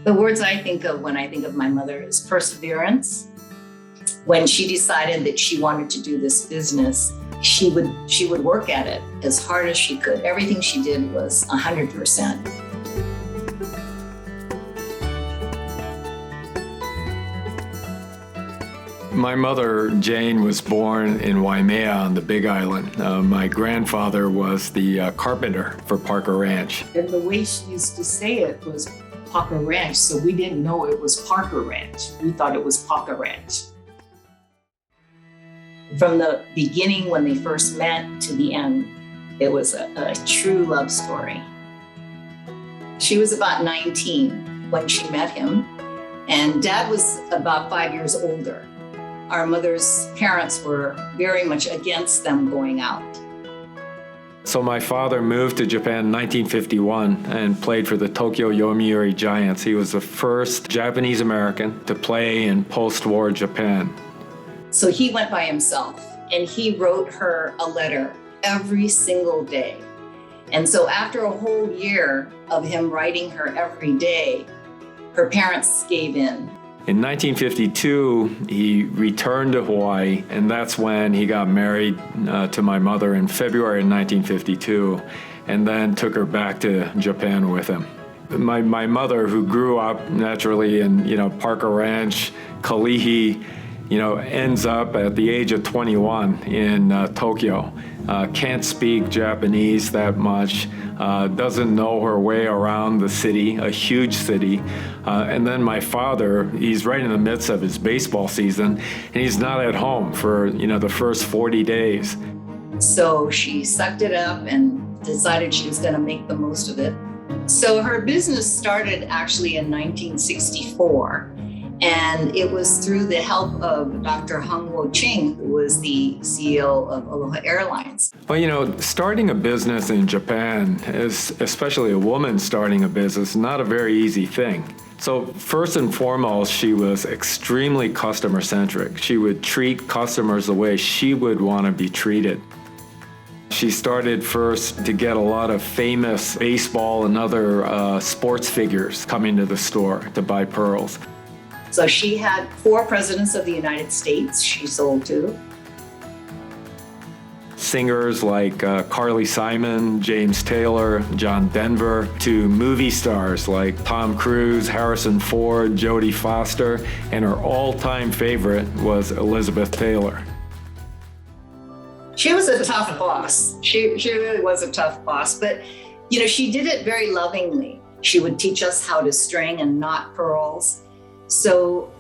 The words I think of when I think of my mother is perseverance. When she decided that she wanted to do this business, she would work at it as hard as she could. Everything she did was 100%. My mother, Jane, was born in Waimea on the Big Island. My grandfather was the carpenter for Parker Ranch. And the way she used to say it was Parker Ranch, so we didn't know it was Parker Ranch. We thought it was Parker Ranch. From the beginning when they first met to the end, it was a true love story. She was about 19 when she met him, and Dad was about 5 years older. Our mother's parents were very much against them going out. So my father moved to Japan in 1951 and played for the Tokyo Yomiuri Giants. He was the first Japanese American to play in post-war Japan. So he went by himself and he wrote her a letter every single day. And so after a whole year of him writing her every day, her parents gave in. In 1952, he returned to Hawaii, and that's when he got married to my mother in February of 1952, and then took her back to Japan with him. My mother, who grew up naturally in Parker Ranch, Kalihi, ends up at the age of 21 in Tokyo. Can't speak Japanese that much, doesn't know her way around the city, a huge city. And then my father, he's right in the midst of his baseball season, and he's not at home for, the first 40 days. So she sucked it up and decided she was going to make the most of it. So her business started actually in 1964. And it was through the help of Dr. Hung Wo Ching, who was the CEO of Aloha Airlines. Well, starting a business in Japan, especially a woman starting a business, not a very easy thing. So first and foremost, she was extremely customer-centric. She would treat customers the way she would want to be treated. She started first to get a lot of famous baseball and other sports figures coming to the store to buy pearls. So she had 4 presidents of the United States she sold to. Singers like Carly Simon, James Taylor, John Denver, to movie stars like Tom Cruise, Harrison Ford, Jodie Foster, and her all-time favorite was Elizabeth Taylor. She was a tough boss. She really was a tough boss, but she did it very lovingly. She would teach us how to string and knot pearls. So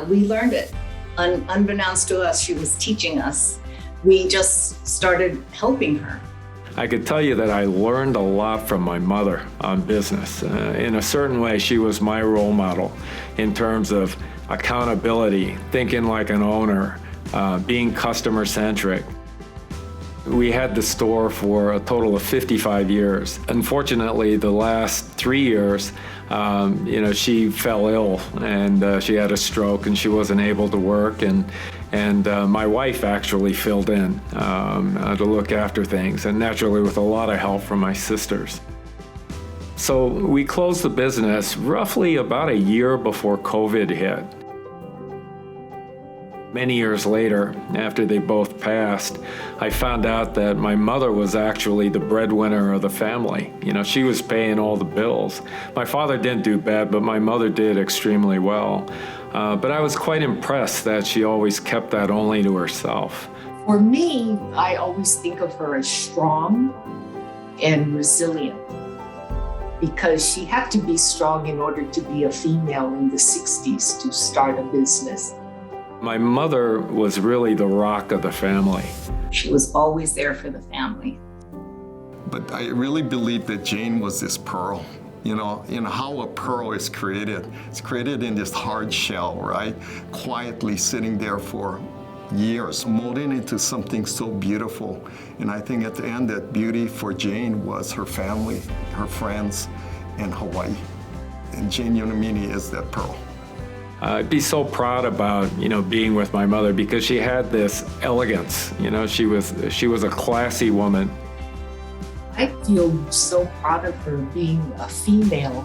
we learned it. Unbeknownst to us, she was teaching us. We just started helping her. I could tell you that I learned a lot from my mother on business. In a certain way, she was my role model in terms of accountability, thinking like an owner, being customer-centric. We had the store for a total of 55 years. Unfortunately, the last 3 years, she fell ill and she had a stroke and she wasn't able to work. And my wife actually filled in to look after things, and naturally with a lot of help from my sisters. So we closed the business roughly about a year before COVID hit. Many years later, after they both passed, I found out that my mother was actually the breadwinner of the family. She was paying all the bills. My father didn't do bad, but my mother did extremely well. But I was quite impressed that she always kept that only to herself. For me, I always think of her as strong and resilient, because she had to be strong in order to be a female in the 60s to start a business. My mother was really the rock of the family. She was always there for the family. But I really believe that Jane was this pearl. How a pearl is created. It's created in this hard shell, right? Quietly sitting there for years, molding into something so beautiful. And I think at the end, that beauty for Jane was her family, her friends, and Hawaii. And Jane Yonamine is that pearl. I'd be so proud about, being with my mother because she had this elegance. She was a classy woman. I feel so proud of her being a female.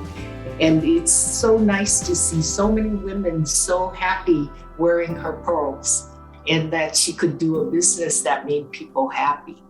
And it's so nice to see so many women so happy wearing her pearls, and that she could do a business that made people happy.